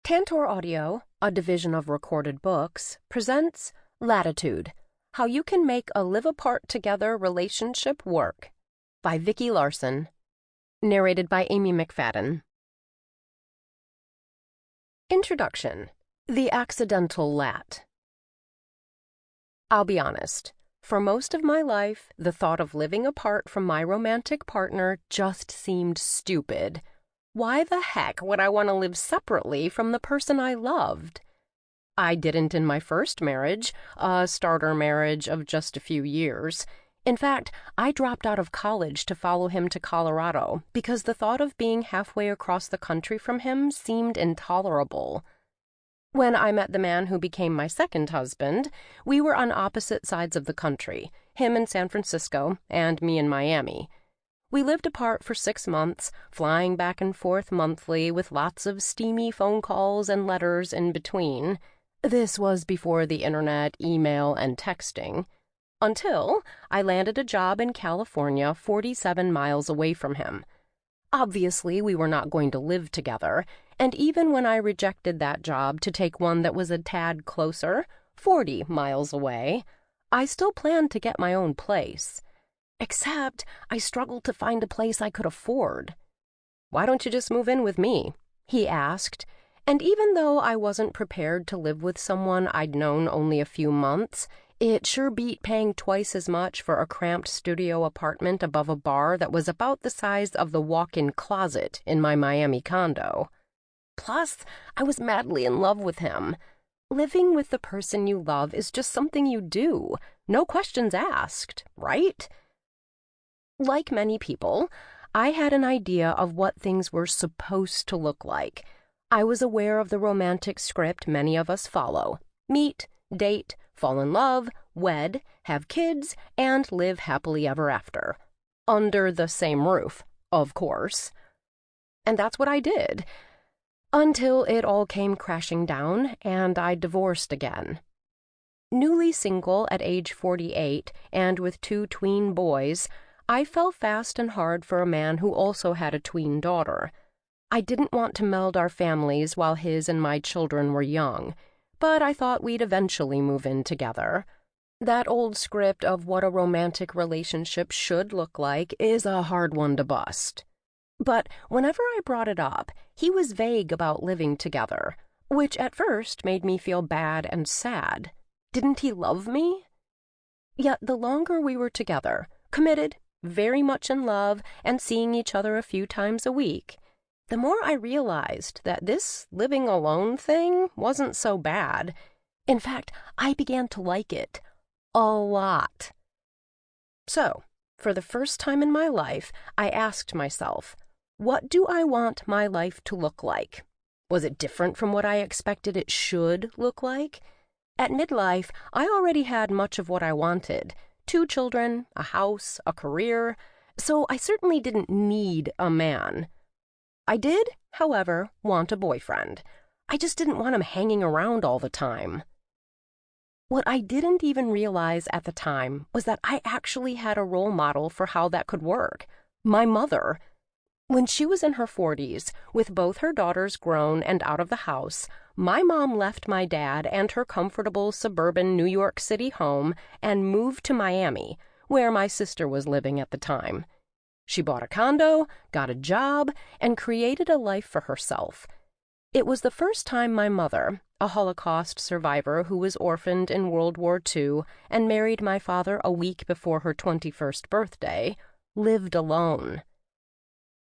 Tantor Audio, a division of Recorded Books, presents Latitude, How You Can Make a Live-Apart-Together Relationship Work, by Vicki Larson. Narrated by Amy Mcfadden. Introduction. The Accidental Lat. I'll be honest. For most of my life, the thought of living apart from my romantic partner just seemed stupid. Why the heck would I want to live separately from the person I loved? I didn't in my first marriage, a starter marriage of just a few years. In fact, I dropped out of college to follow him to Colorado because the thought of being halfway across the country from him seemed intolerable. When I met the man who became my second husband, we were on opposite sides of the country, him in San Francisco and me in Miami. We lived apart for 6 months, flying back and forth monthly with lots of steamy phone calls and letters in between. This was before the internet, email, and texting. Until I landed a job in California 47 miles away from him. Obviously, we were not going to live together, and even when I rejected that job to take one that was a tad closer, 40 miles away, I still planned to get my own place. Except I struggled to find a place I could afford. "Why don't you just move in with me?" he asked, and even though I wasn't prepared to live with someone I'd known only a few months, it sure beat paying twice as much for a cramped studio apartment above a bar that was about the size of the walk-in closet in my Miami condo. Plus, I was madly in love with him. Living with the person you love is just something you do, no questions asked, right? Like many people, I had an idea of what things were supposed to look like. I was aware of the romantic script many of us follow: meet, date, fall in love, wed, have kids, and live happily ever after. Under the same roof, of course. And that's what I did. Until it all came crashing down, and I divorced again. Newly single at age 48, and with 2 tween boys, I fell fast and hard for a man who also had a tween daughter. I didn't want to meld our families while his and my children were young, but I thought we'd eventually move in together. That old script of what a romantic relationship should look like is a hard one to bust. But whenever I brought it up, he was vague about living together, which at first made me feel bad and sad. Didn't he love me? Yet the longer we were together, committed, very much in love, and seeing each other a few times a week, the more I realized that this living alone thing wasn't so bad. In fact, I began to like it a lot. So, for the first time in my life, I asked myself, what do I want my life to look like? Was it different from what I expected it should look like? At midlife, I already had much of what I wanted: 2 children, a house, a career, so I certainly didn't need a man. I did, however, want a boyfriend. I just didn't want him hanging around all the time. What I didn't even realize at the time was that I actually had a role model for how that could work: my mother. When she was in her 40s, with both her daughters grown and out of the house, my mom left my dad and her comfortable suburban New York City home and moved to Miami, where my sister was living at the time. She bought a condo, got a job, and created a life for herself. It was the first time my mother, a Holocaust survivor who was orphaned in World War II and married my father a week before her 21st birthday, lived alone.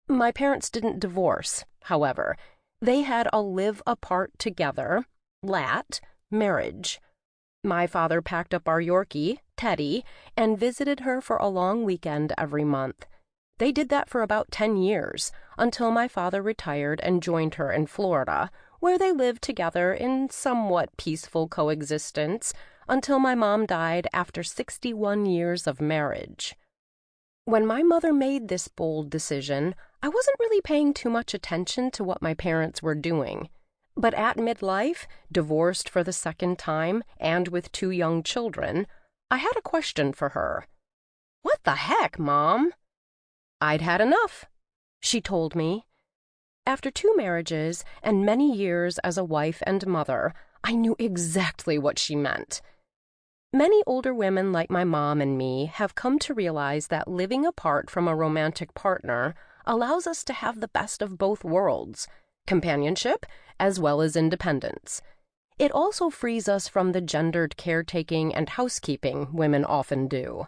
My parents didn't divorce, however. They had a live-apart together, LAT, marriage. My father packed up our Yorkie, Teddy, and visited her for a long weekend every month. They did that for about 10 years, until my father retired and joined her in Florida, where they lived together in somewhat peaceful coexistence until my mom died after 61 years of marriage. When my mother made this bold decision, I wasn't really paying too much attention to what my parents were doing. But at midlife, divorced for the second time, and with 2 young children, I had a question for her. "What the heck, Mom?" "I'd had enough," she told me. After 2 marriages and many years as a wife and mother, I knew exactly what she meant. Many older women like my mom and me have come to realize that living apart from a romantic partner allows us to have the best of both worlds, companionship as well as independence. It also frees us from the gendered caretaking and housekeeping women often do.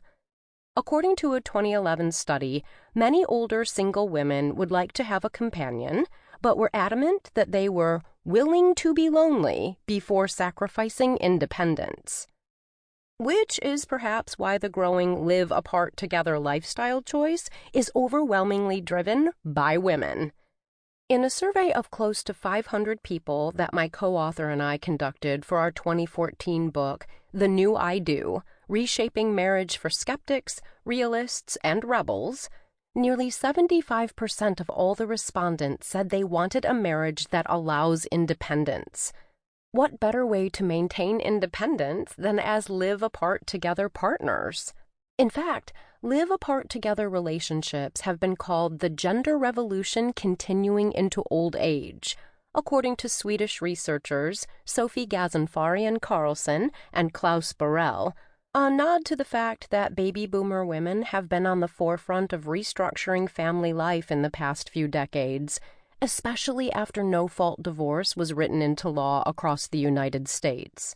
According to a 2011 study, many older single women would like to have a companion, but were adamant that they were willing to be lonely before sacrificing independence. Which is perhaps why the growing live apart together lifestyle choice is overwhelmingly driven by women. In a survey of close to 500 people that my co-author and I conducted for our 2014 book, The New I Do, Reshaping Marriage for Skeptics, Realists, and Rebels, nearly 75% of all the respondents said they wanted a marriage that allows independence. What better way to maintain independence than as live-apart together partners? In fact, live-apart together relationships have been called the gender revolution continuing into old age, according to Swedish researchers Sophie Gazanfarian-Carlson and Klaus Borrell, a nod to the fact that baby boomer women have been on the forefront of restructuring family life in the past few decades, especially after no-fault divorce was written into law across the United States.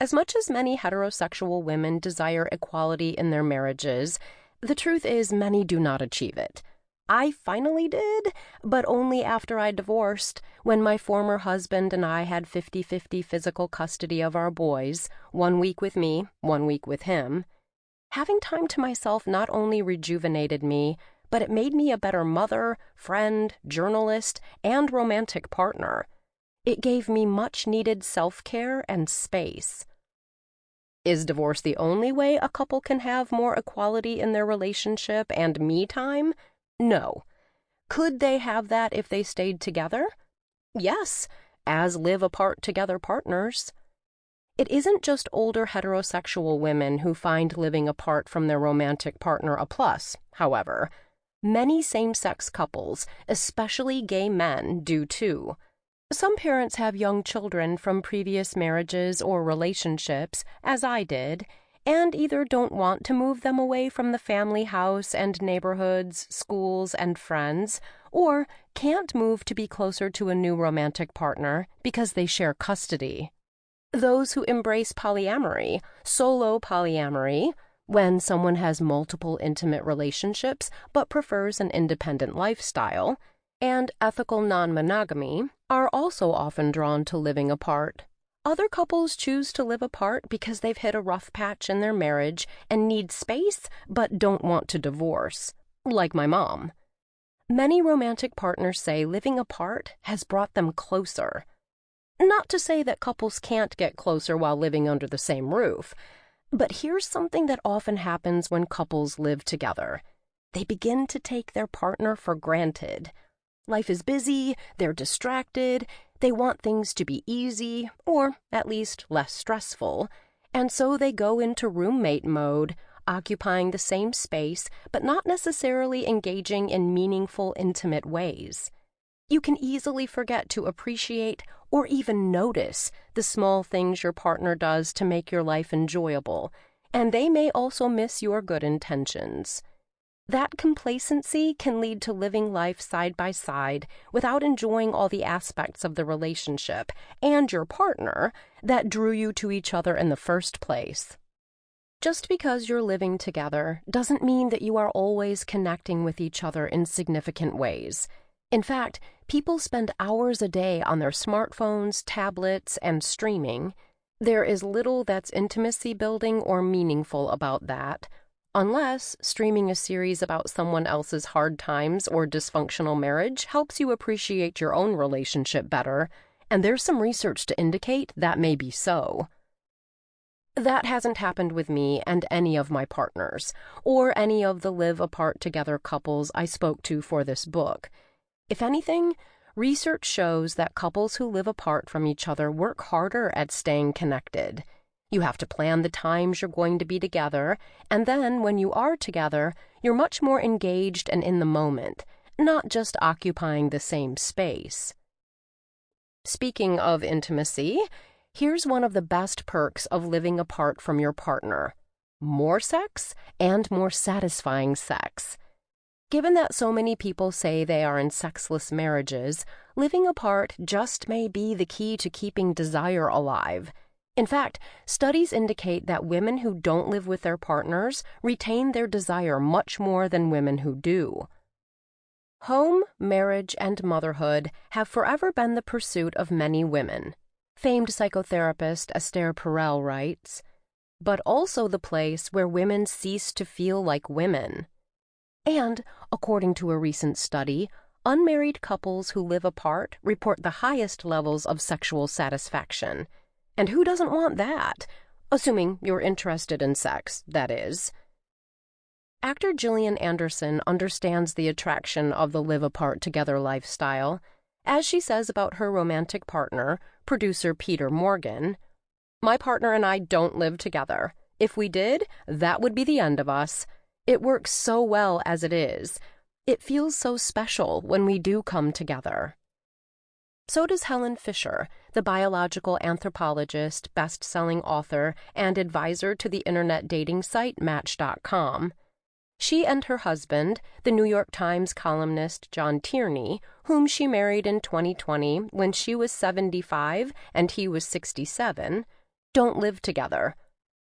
As much as many heterosexual women desire equality in their marriages, the truth is many do not achieve it. I finally did, but only after I divorced, when my former husband and I had 50-50 physical custody of our boys, 1 week with me, 1 week with him. Having time to myself not only rejuvenated me, but it made me a better mother, friend, journalist, and romantic partner. It gave me much-needed self-care and space. Is divorce the only way a couple can have more equality in their relationship and me time? No. Could they have that if they stayed together? Yes, as live-apart together partners. It isn't just older heterosexual women who find living apart from their romantic partner a plus, however. Many same-sex couples, especially gay men, do too. Some parents have young children from previous marriages or relationships, as I did, and either don't want to move them away from the family house and neighborhoods, schools, and friends, or can't move to be closer to a new romantic partner because they share custody. Those who embrace polyamory, solo polyamory, when someone has multiple intimate relationships but prefers an independent lifestyle, and ethical non-monogamy, are also often drawn to living apart. Other couples choose to live apart because they've hit a rough patch in their marriage and need space but don't want to divorce, like my mom. Many romantic partners say living apart has brought them closer. Not to say that couples can't get closer while living under the same roof, but here's something that often happens when couples live together. They begin to take their partner for granted. Life is busy, they're distracted, they want things to be easy, or at least less stressful, and so they go into roommate mode, occupying the same space, but not necessarily engaging in meaningful, intimate ways. You can easily forget to appreciate or even notice the small things your partner does to make your life enjoyable, and they may also miss your good intentions. That complacency can lead to living life side by side without enjoying all the aspects of the relationship and your partner that drew you to each other in the first place. Just because you're living together doesn't mean that you are always connecting with each other in significant ways. In fact, people spend hours a day on their smartphones, tablets, and streaming. There is little that's intimacy building or meaningful about that, unless streaming a series about someone else's hard times or dysfunctional marriage helps you appreciate your own relationship better, and there's some research to indicate that may be so. That hasn't happened with me and any of my partners, or any of the live-apart together couples I spoke to for this book. If anything, research shows that couples who live apart from each other work harder at staying connected. You have to plan the times you're going to be together, and then when you are together, you're much more engaged and in the moment, not just occupying the same space. Speaking of intimacy, here's one of the best perks of living apart from your partner: more sex and more satisfying sex. Given that so many people say they are in sexless marriages, living apart just may be the key to keeping desire alive. In fact, studies indicate that women who don't live with their partners retain their desire much more than women who do. Home, marriage, and motherhood have forever been the pursuit of many women. Famed psychotherapist Esther Perel writes, but also the place where women cease to feel like women. And, according to a recent study, unmarried couples who live apart report the highest levels of sexual satisfaction. And who doesn't want that? Assuming you're interested in sex, that is. Actor Gillian Anderson understands the attraction of the live-apart together lifestyle. As she says about her romantic partner, producer Peter Morgan, "My partner and I don't live together. If we did, that would be the end of us. It works so well as it is. It feels so special when we do come together." So does Helen Fisher, the biological anthropologist, best-selling author, and advisor to the internet dating site Match.com. She and her husband, the New York Times columnist John Tierney, whom she married in 2020 when she was 75 and he was 67, don't live together.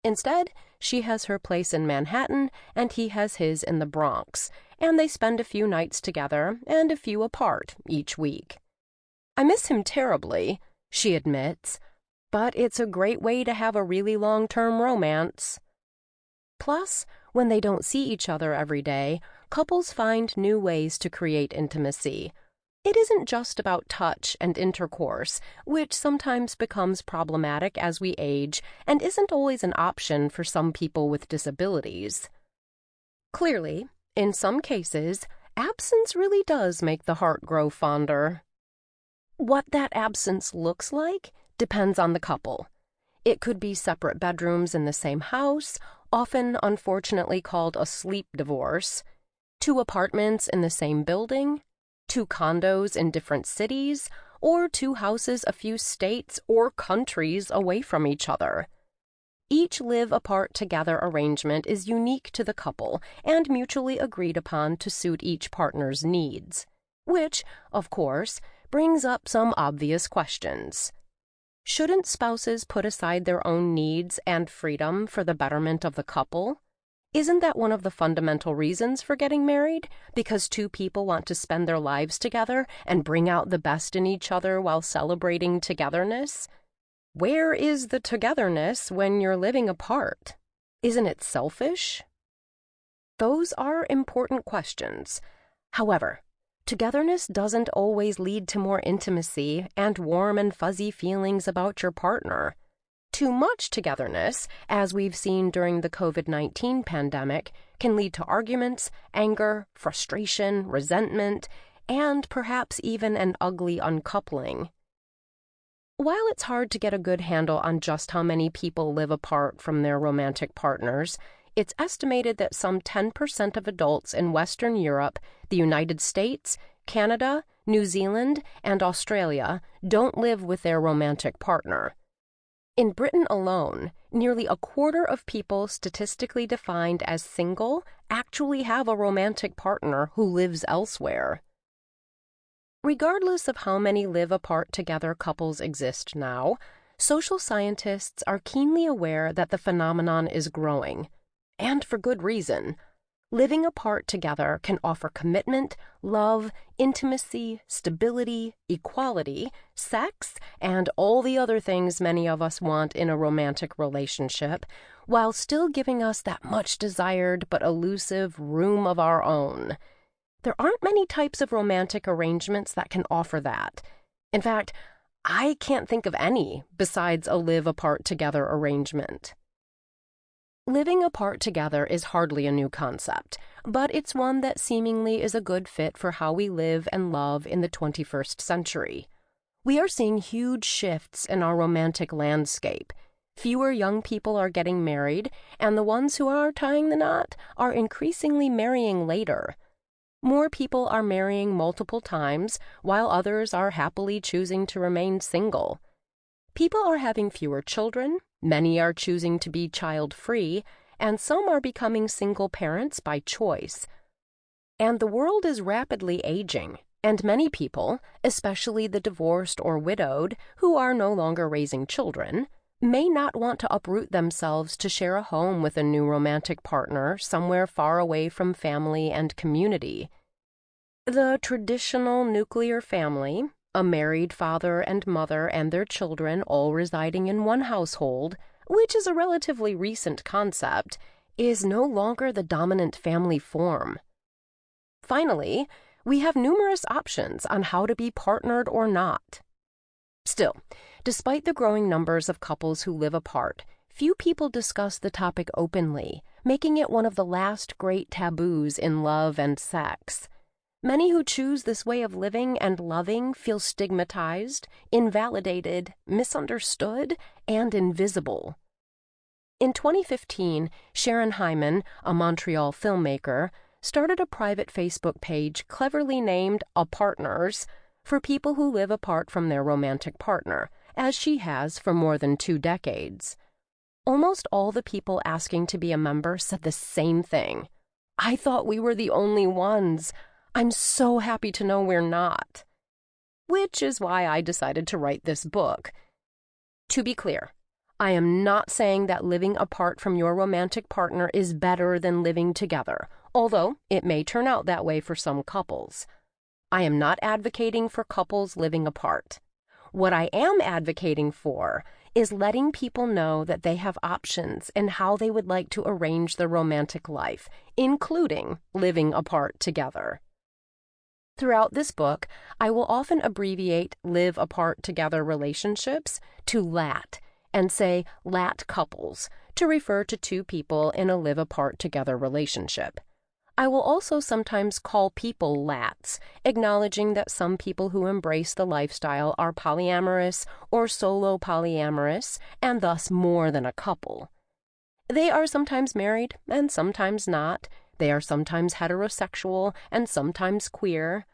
Instead, she has her place in Manhattan and he has his in the Bronx, and they spend a few nights together and a few apart each week. "I miss him terribly," she admits, "but it's a great way to have a really long-term romance." Plus, when they don't see each other every day, couples find new ways to create intimacy. It isn't just about touch and intercourse, which sometimes becomes problematic as we age and isn't always an option for some people with disabilities. Clearly, in some cases, absence really does make the heart grow fonder. What that absence looks like depends on the couple. It could be separate bedrooms in the same house, often unfortunately called a sleep divorce, 2 apartments in the same building, 2 condos in different cities, or 2 houses a few states or countries away from each other. Each live-apart together arrangement is unique to the couple and mutually agreed upon to suit each partner's needs, which, of course, brings up some obvious questions. Shouldn't spouses put aside their own needs and freedom for the betterment of the couple? Isn't that one of the fundamental reasons for getting married? Because 2 people want to spend their lives together and bring out the best in each other while celebrating togetherness? Where is the togetherness when you're living apart? Isn't it selfish? Those are important questions. However, togetherness doesn't always lead to more intimacy and warm and fuzzy feelings about your partner. Too much togetherness, as we've seen during the COVID-19 pandemic, can lead to arguments, anger, frustration, resentment, and perhaps even an ugly uncoupling. While it's hard to get a good handle on just how many people live apart from their romantic partners, it's estimated that some 10% of adults in Western Europe, the United States, Canada, New Zealand, and Australia don't live with their romantic partner. In Britain alone, nearly a quarter of people statistically defined as single actually have a romantic partner who lives elsewhere. Regardless of how many live-apart together couples exist now, social scientists are keenly aware that the phenomenon is growing. And for good reason. Living apart together can offer commitment, love, intimacy, stability, equality, sex, and all the other things many of us want in a romantic relationship, while still giving us that much desired but elusive room of our own. There aren't many types of romantic arrangements that can offer that. In fact, I can't think of any besides a live-apart together arrangement. Living apart together is hardly a new concept, but it's one that seemingly is a good fit for how we live and love in the 21st century. We are seeing huge shifts in our romantic landscape. Fewer young people are getting married, and the ones who are tying the knot are increasingly marrying later. More people are marrying multiple times, while others are happily choosing to remain single. People are having fewer children, many are choosing to be child-free, and some are becoming single parents by choice. And the world is rapidly aging, and many people, especially the divorced or widowed, who are no longer raising children, may not want to uproot themselves to share a home with a new romantic partner somewhere far away from family and community. The traditional nuclear family, a married father and mother and their children all residing in one household, which is a relatively recent concept, is no longer the dominant family form. Finally, we have numerous options on how to be partnered or not. Still, despite the growing numbers of couples who live apart, few people discuss the topic openly, making it one of the last great taboos in love and sex. Many who choose this way of living and loving feel stigmatized, invalidated, misunderstood, and invisible. In 2015, Sharon Hyman, a Montreal filmmaker, started a private Facebook page cleverly named A Partners for people who live apart from their romantic partner, as she has for more than 2 decades. Almost all the people asking to be a member said the same thing. "I thought we were the only ones. I'm so happy to know we're not." Which is why I decided to write this book. To be clear, I am not saying that living apart from your romantic partner is better than living together, although it may turn out that way for some couples. I am not advocating for couples living apart. What I am advocating for is letting people know that they have options in how they would like to arrange their romantic life, including living apart together. Throughout this book, I will often abbreviate live apart together relationships to LAT and say LAT couples to refer to 2 people in a live apart together relationship. I will also sometimes call people LATs, acknowledging that some people who embrace the lifestyle are polyamorous or solo polyamorous, and thus more than a couple. They are sometimes married and sometimes not. They are sometimes heterosexual and sometimes queer.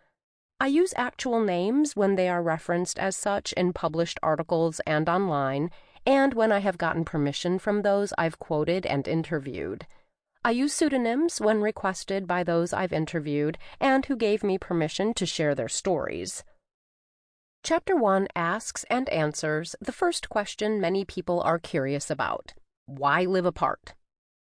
I use actual names when they are referenced as such in published articles and online, and when I have gotten permission from those I've quoted and interviewed. I use pseudonyms when requested by those I've interviewed and who gave me permission to share their stories. Chapter 1 asks and answers the first question many people are curious about: why live apart?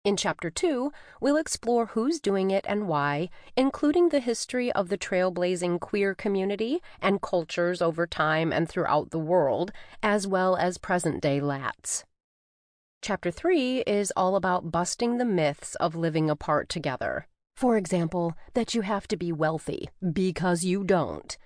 In Chapter 2, we'll explore who's doing it and why, including the history of the trailblazing queer community and cultures over time and throughout the world, as well as present-day LATs. Chapter 3 is all about busting the myths of living apart together. For example, that you have to be wealthy, because you don't.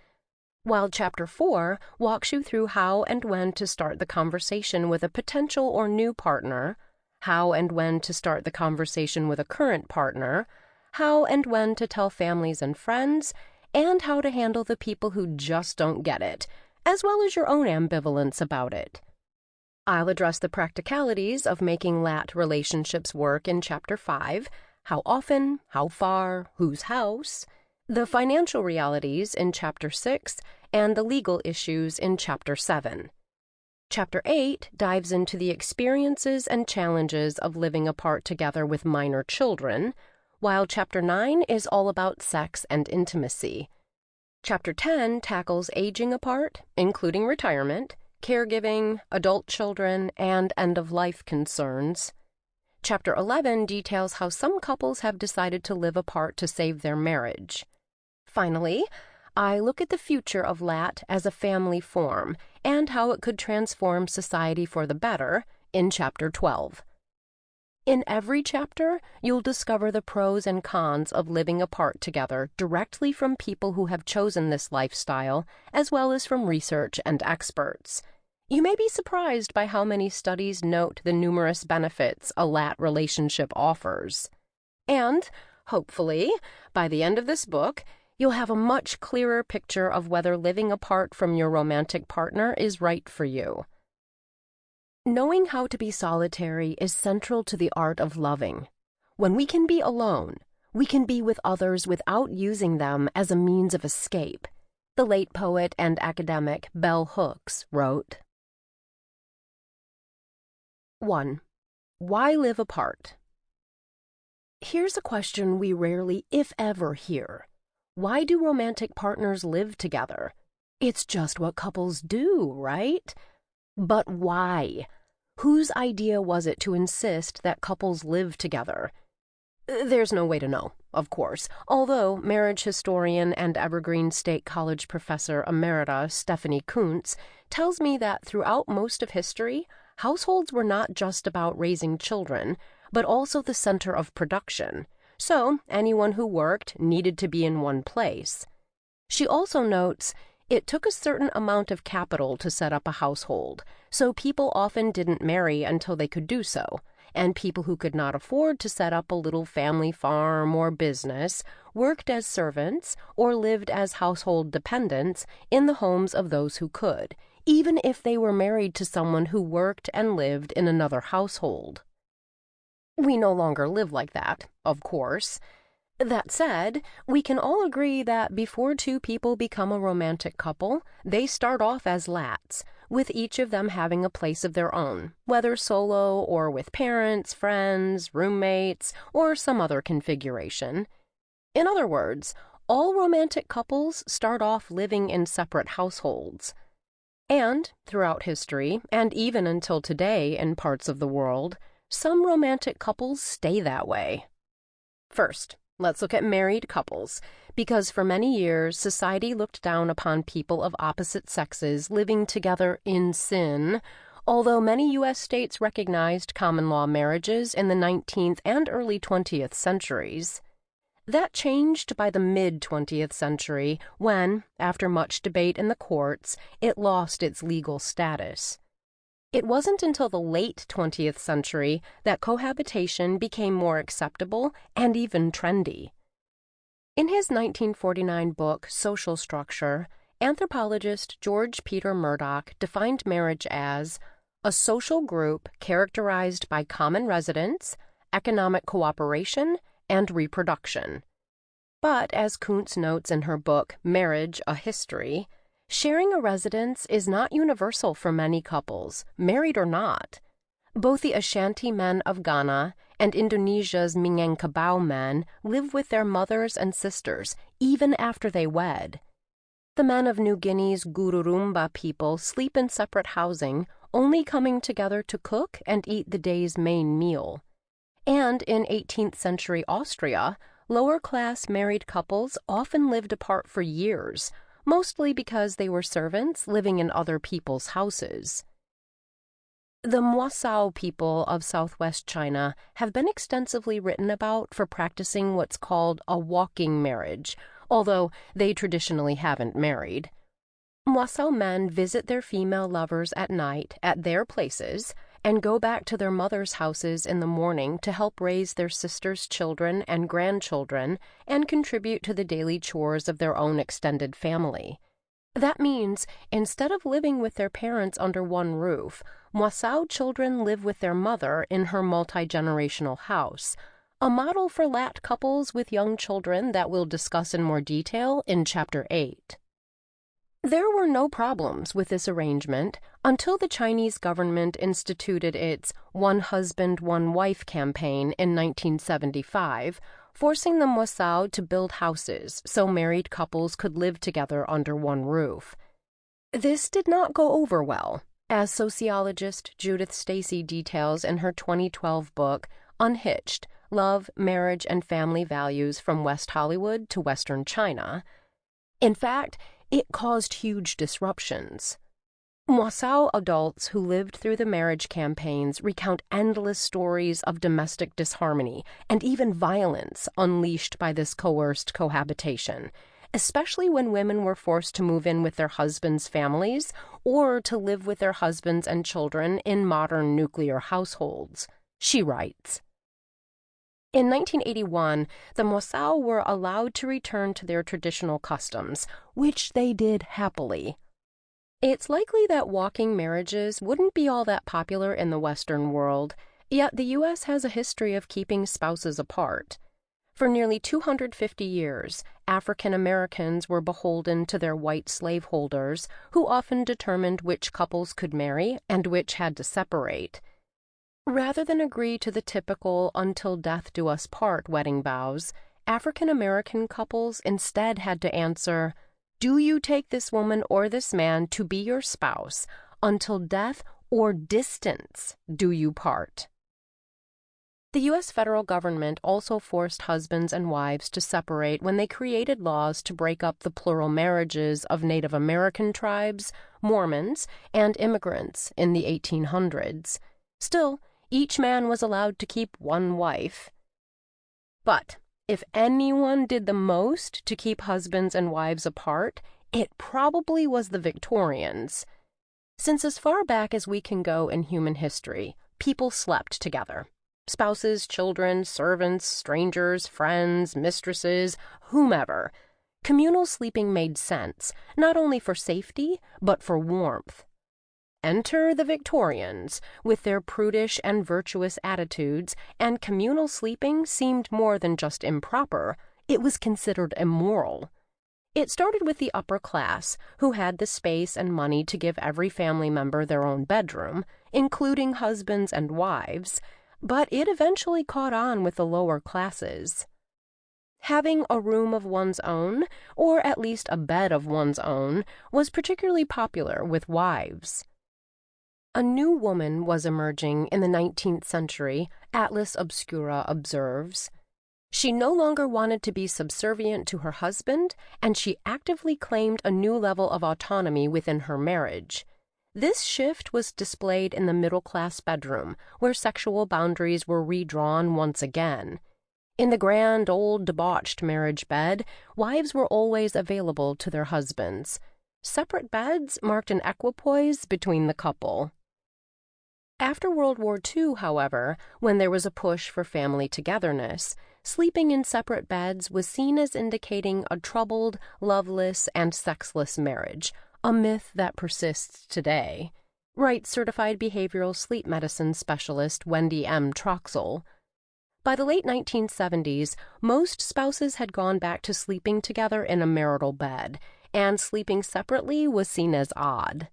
While Chapter 4 walks you through how and when to start the conversation with a potential or new partner, how and when to start the conversation with a current partner, how and when to tell families and friends, and how to handle the people who just don't get it, as well as your own ambivalence about it. I'll address the practicalities of making LAT relationships work in Chapter 5, how often, how far, whose house, the financial realities in Chapter 6, and the legal issues in Chapter 7. Chapter 8 dives into the experiences and challenges of living apart together with minor children, while Chapter 9 is all about sex and intimacy. Chapter 10 tackles aging apart, including retirement, caregiving, adult children, and end-of-life concerns. Chapter 11 details how some couples have decided to live apart to save their marriage. Finally, I look at the future of LAT as a family form and how it could transform society for the better in Chapter 12. In every chapter, you'll discover the pros and cons of living apart together directly from people who have chosen this lifestyle, as well as from research and experts. You may be surprised by how many studies note the numerous benefits a LAT relationship offers. And, hopefully, by the end of this book, you'll have a much clearer picture of whether living apart from your romantic partner is right for you. Knowing how to be solitary is central to the art of loving. When we can be alone, We can be with others without using them as a means of escape. The late poet and academic Bell Hooks wrote. 1. Why live apart? Here's a question we rarely, if ever, hear. Why do romantic partners live together? It's just what couples do, right? But why? Whose idea was it to insist that couples live together? There's no way to know, of course, although marriage historian and Evergreen State College professor emerita Stephanie Kuntz tells me that throughout most of history, households were not just about raising children, but also the center of production, so anyone who worked needed to be in one place. She also notes, it took a certain amount of capital to set up a household, so people often didn't marry until they could do so, and people who could not afford to set up a little family farm or business worked as servants or lived as household dependents in the homes of those who could, even if they were married to someone who worked and lived in another household. We no longer live like that, of course. That said, we can all agree that before two people become a romantic couple, they start off as lats, with each of them having a place of their own, whether solo or with parents, friends, roommates, or some other configuration. In other words, all romantic couples start off living in separate households. And, throughout history, and even until today in parts of the world, some romantic couples stay that way. First, let's look at married couples, because for many years society looked down upon people of opposite sexes living together in sin, although many U.S. states recognized common-law marriages in the 19th and early 20th centuries. That changed by the mid-20th century when, after much debate in the courts, it lost its legal status. It wasn't until the late 20th century that cohabitation became more acceptable and even trendy. In his 1949 book, Social Structure, anthropologist George Peter Murdoch defined marriage as a social group characterized by common residence, economic cooperation, and reproduction. But, as Kuntz notes in her book, Marriage, a History, sharing a residence is not universal for many couples, married or not. Both the Ashanti men of Ghana and Indonesia's Minangkabau men live with their mothers and sisters, even after they wed. The men of New Guinea's Gururumba people sleep in separate housing, only coming together to cook and eat the day's main meal. And in 18th century Austria, lower-class married couples often lived apart for years, mostly because they were servants living in other people's houses. The Mwasao people of southwest China have been extensively written about for practicing what's called a walking marriage, although they traditionally haven't married. Mwasao men visit their female lovers at night at their places and go back to their mothers' houses in the morning to help raise their sisters' children and grandchildren and contribute to the daily chores of their own extended family. That means, instead of living with their parents under one roof, Mwasao children live with their mother in her multi-generational house, a model for lat couples with young children that we'll discuss in more detail in Chapter 8. There were no problems with this arrangement until the Chinese government instituted its One Husband, One Wife campaign in 1975, forcing the Mwasao to build houses so married couples could live together under one roof. This did not go over well, as sociologist Judith Stacy details in her 2012 book, Unhitched: Love, Marriage, and Family Values from West Hollywood to Western China. In fact, it caused huge disruptions. Mwasao adults who lived through the marriage campaigns recount endless stories of domestic disharmony and even violence unleashed by this coerced cohabitation, especially when women were forced to move in with their husbands' families or to live with their husbands and children in modern nuclear households. She writes, in 1981, the Mwasao were allowed to return to their traditional customs, which they did happily. It's likely that walking marriages wouldn't be all that popular in the Western world, yet the U.S. has a history of keeping spouses apart. For nearly 250 years, African Americans were beholden to their white slaveholders, who often determined which couples could marry and which had to separate. Rather than agree to the typical "until death do us part" wedding vows, African American couples instead had to answer, "Do you take this woman or this man to be your spouse until death or distance do you part?" The U.S. federal government also forced husbands and wives to separate when they created laws to break up the plural marriages of Native American tribes, Mormons, and immigrants in the 1800s. Still, each man was allowed to keep one wife. But if anyone did the most to keep husbands and wives apart, it probably was the Victorians. Since as far back as we can go in human history, people slept together. Spouses, children, servants, strangers, friends, mistresses, whomever. Communal sleeping made sense, not only for safety, but for warmth. Enter the Victorians, with their prudish and virtuous attitudes, and communal sleeping seemed more than just improper, it was considered immoral. It started with the upper class, who had the space and money to give every family member their own bedroom, including husbands and wives, but it eventually caught on with the lower classes. Having a room of one's own, or at least a bed of one's own, was particularly popular with wives. A new woman was emerging in the 19th century, Atlas Obscura observes. She no longer wanted to be subservient to her husband, and she actively claimed a new level of autonomy within her marriage. This shift was displayed in the middle-class bedroom, where sexual boundaries were redrawn once again. In the grand old debauched marriage bed, wives were always available to their husbands. Separate beds marked an equipoise between the couple. After World War II, however, when there was a push for family togetherness, sleeping in separate beds was seen as indicating a troubled, loveless, and sexless marriage, a myth that persists today, writes certified behavioral sleep medicine specialist Wendy M. Troxell. By the late 1970s, most spouses had gone back to sleeping together in a marital bed, and sleeping separately was seen as odd.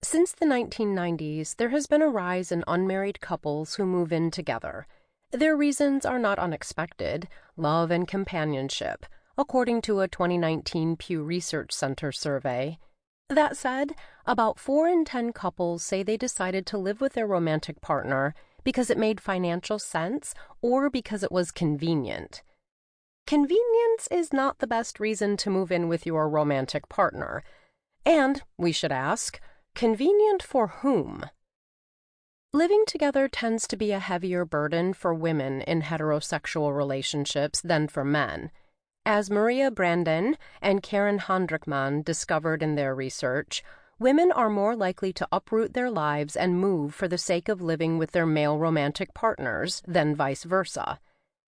Since the 1990s, there has been a rise in unmarried couples who move in together. Their reasons are not unexpected: love and companionship, according to a 2019 Pew Research Center survey. That said, about 4 in 10 couples say they decided to live with their romantic partner because it made financial sense or because it was convenient. Convenience is not the best reason to move in with your romantic partner. And, we should ask, convenient for whom? Living together tends to be a heavier burden for women in heterosexual relationships than for men. As Maria Brandon and Karen Hondrickman discovered in their research, women are more likely to uproot their lives and move for the sake of living with their male romantic partners than vice versa.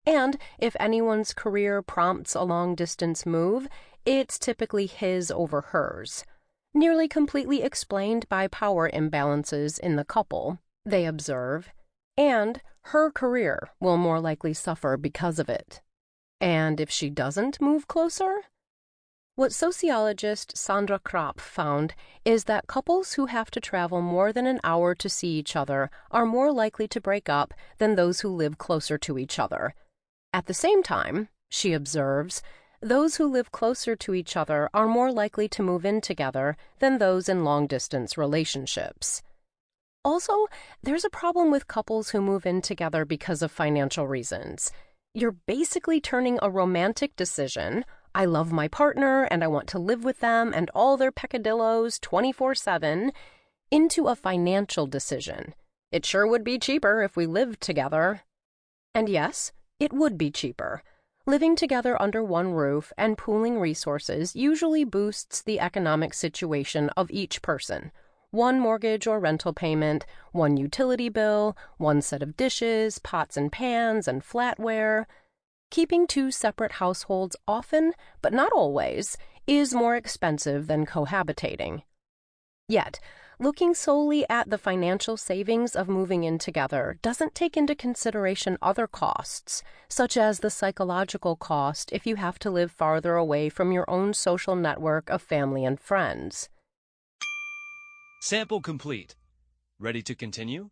And if anyone's career prompts a long-distance move, it's typically his over hers. Nearly completely explained by power imbalances in the couple, they observe, and her career will more likely suffer because of it. And if she doesn't move closer? What sociologist Sandra Kropp found is that couples who have to travel more than an hour to see each other are more likely to break up than those who live closer to each other. At the same time, she observes, those who live closer to each other are more likely to move in together than those in long-distance relationships. Also, there's a problem with couples who move in together because of financial reasons. You're basically turning a romantic decision, I love my partner and I want to live with them and all their peccadillos 24/7, into a financial decision. It sure would be cheaper if we lived together. And yes, it would be cheaper. Living together under one roof and pooling resources usually boosts the economic situation of each person. One mortgage or rental payment, one utility bill, one set of dishes, pots and pans, and flatware. Keeping 2 separate households often, but not always, is more expensive than cohabitating. Yet, looking solely at the financial savings of moving in together doesn't take into consideration other costs, such as the psychological cost if you have to live farther away from your own social network of family and friends. Sample complete. Ready to continue?